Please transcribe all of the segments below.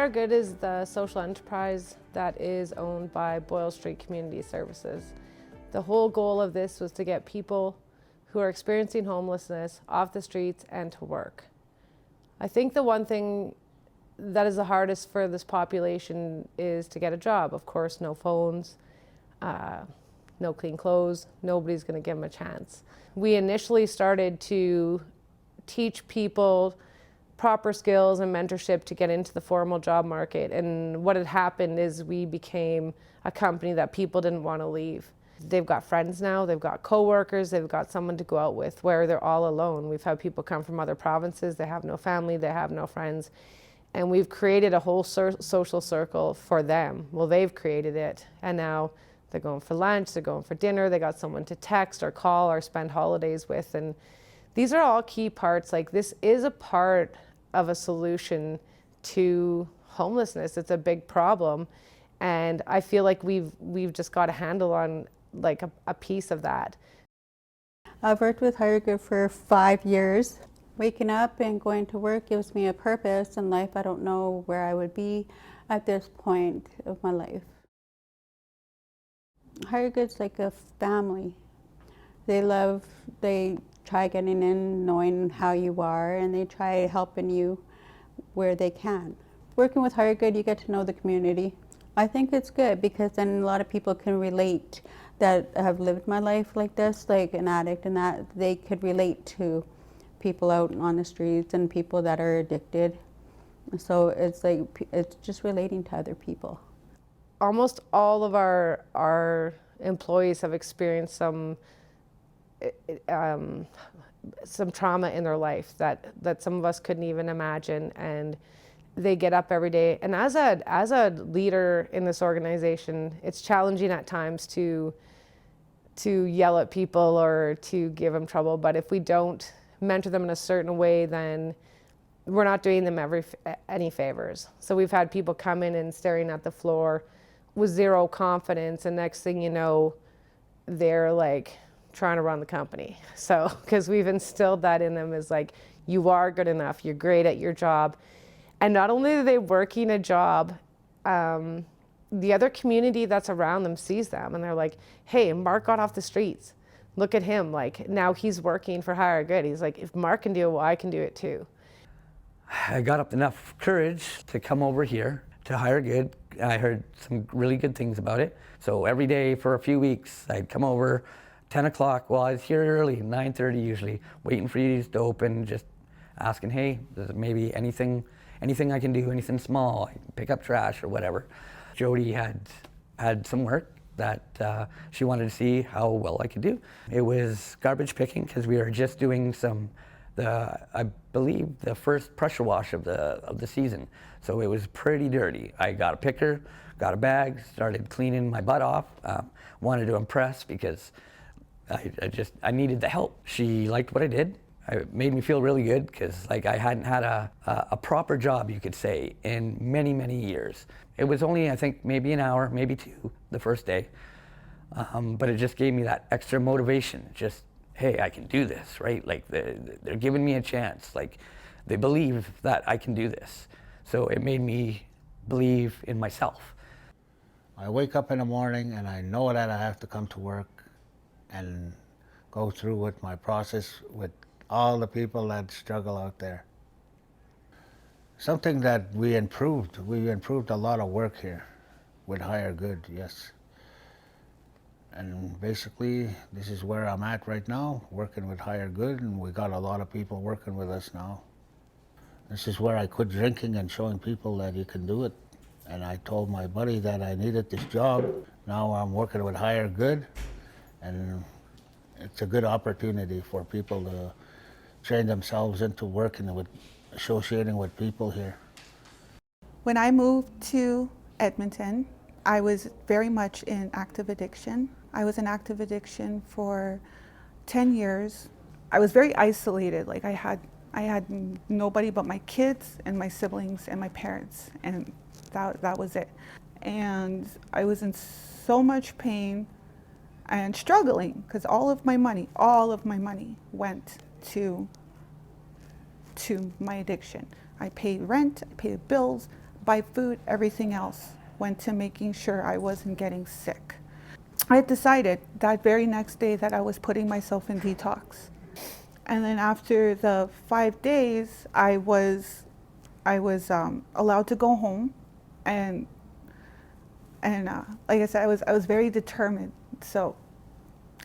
Hiregood is the social enterprise that is owned by Boyle Street Community Services. The whole goal of this was to get people who are experiencing homelessness off the streets and to work. I think the one thing that is the hardest for this population is to get a job. Of course, no phones, no clean clothes, nobody's going to give them a chance. We initially started to teach people proper skills and mentorship to get into the formal job market. And what had happened is we became a company that people didn't want to leave. They've got friends now, they've got coworkers, they've got someone to go out with where they're all alone. We've had people come from other provinces, they have no family, they have no friends. And we've created a whole social circle for them. Well, they've created it. And now they're going for lunch, they're going for dinner, they got someone to text or call or spend holidays with. And these are all key parts. Like, this is a part of a solution to homelessness. It's a big problem. And I feel like we've just got a handle on like a piece of that. I've worked with Hiregood for 5 years. Waking up and going to work gives me a purpose in life. I don't know where I would be at this point of my life. Hiregood's like a family. They try getting in, knowing how you are, and they try helping you where they can. Working with Hiregood, you get to know the community. I think it's good because then a lot of people can relate that have lived my life like this, like an addict, and that they could relate to people out on the streets and people that are addicted. So it's like, it's just relating to other people. Almost all of our employees have experienced some trauma in their life that some of us couldn't even imagine, and they get up every day. And as a leader in this organization, it's challenging at times to yell at people or to give them trouble. But if we don't mentor them in a certain way, then we're not doing them any favors. So we've had people come in and staring at the floor with zero confidence, and next thing you know, they're like trying to run the company. So, because we've instilled that in them, is like, you are good enough, you're great at your job. And not only are they working a job, the other community that's around them sees them and they're like, hey, Mark got off the streets. Look at him, like now he's working for Hiregood. He's like, if Mark can do it, well, I can do it too. I got up enough courage to come over here to Hiregood. I heard some really good things about it. So every day for a few weeks, I'd come over 10 o'clock. Well, I was here early, 9:30 usually, waiting for you to open, just asking, hey, is there maybe anything I can do, anything small, I can pick up trash or whatever. Jody had some work that she wanted to see how well I could do. It was garbage picking because we were just doing I believe the first pressure wash of the season. So it was pretty dirty. I got a picker, got a bag, started cleaning my butt off. Wanted to impress because I needed the help. She liked what I did. It made me feel really good because like I hadn't had a proper job, you could say, in many, many years. It was only, I think, maybe an hour, maybe two the first day. But it just gave me that extra motivation. Just, hey, I can do this, right? Like they're giving me a chance. Like they believe that I can do this. So it made me believe in myself. I wake up in the morning and I know that I have to come to work and go through with my process with all the people that struggle out there. Something that we improved a lot of work here with Hiregood, yes. And basically, this is where I'm at right now, working with Hiregood, and we got a lot of people working with us now. This is where I quit drinking and showing people that you can do it. And I told my buddy that I needed this job. Now I'm working with Hiregood, and it's a good opportunity for people to train themselves into working with, associating with people here. When I moved to Edmonton, I was very much in active addiction. I was in active addiction for 10 years. I was very isolated. Like I had nobody but my kids and my siblings and my parents, and that was it. And I was in so much pain and struggling because all of my money went to my addiction. I paid rent, I paid bills, buy food, everything else went to making sure I wasn't getting sick. I had decided that very next day that I was putting myself in detox. And then after the 5 days, I was allowed to go home, and like I said, I was very determined. So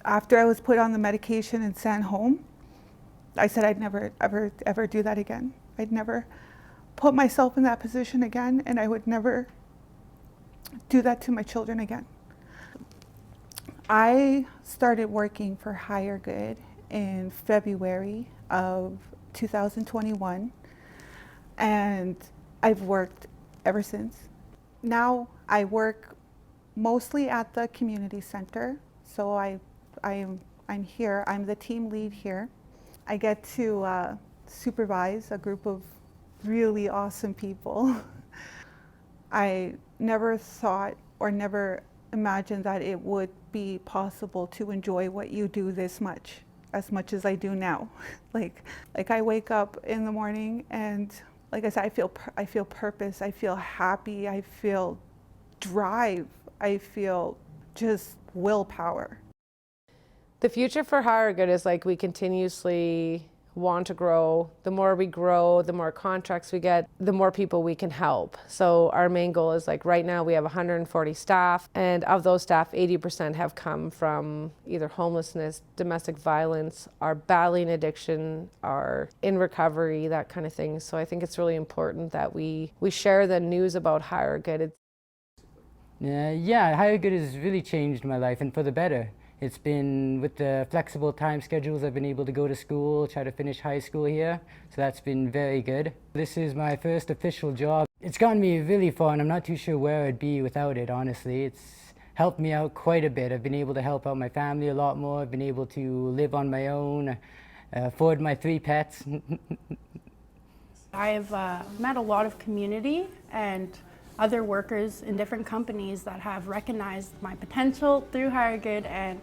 after I was put on the medication and sent home, I said I'd never ever do that again. I'd never put myself in that position again, and I would never do that to my children again. I started working for Hiregood in February of 2021, and I've worked ever since. Now I work mostly at the community center, so I'm here. I'm the team lead here. I get to supervise a group of really awesome people. I never thought or never imagined that it would be possible to enjoy what you do this much, as much as I do now. Like I wake up in the morning and, like I said, I feel purpose, I feel happy, I feel drive, I feel just willpower. The future for Hiregood is like we continuously want to grow. The more we grow, the more contracts we get, the more people we can help. So our main goal is like right now we have 140 staff, and of those staff, 80% have come from either homelessness, domestic violence, are battling addiction, are in recovery, that kind of thing. So I think it's really important that we share the news about Hiregood. Yeah, Hiregood has really changed my life, and for the better. It's been, with the flexible time schedules, I've been able to go to school, try to finish high school here, so that's been very good. This is my first official job. It's gotten me really far, and I'm not too sure where I'd be without it, honestly. It's helped me out quite a bit. I've been able to help out my family a lot more. I've been able to live on my own, afford my 3 pets. I've met a lot of community and other workers in different companies that have recognized my potential through Hiregood, and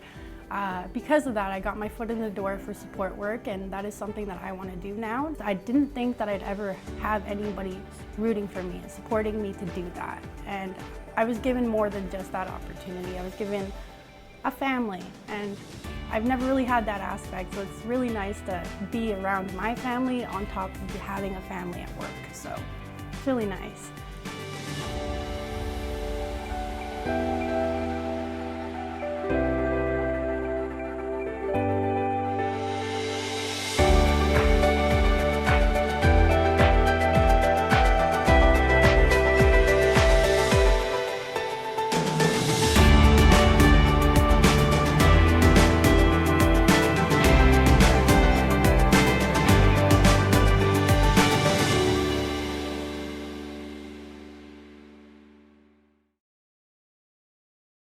because of that I got my foot in the door for support work, and that is something that I want to do now. I didn't think that I'd ever have anybody rooting for me and supporting me to do that, and I was given more than just that opportunity. I was given a family, and I've never really had that aspect, so it's really nice to be around my family on top of having a family at work, so it's really nice.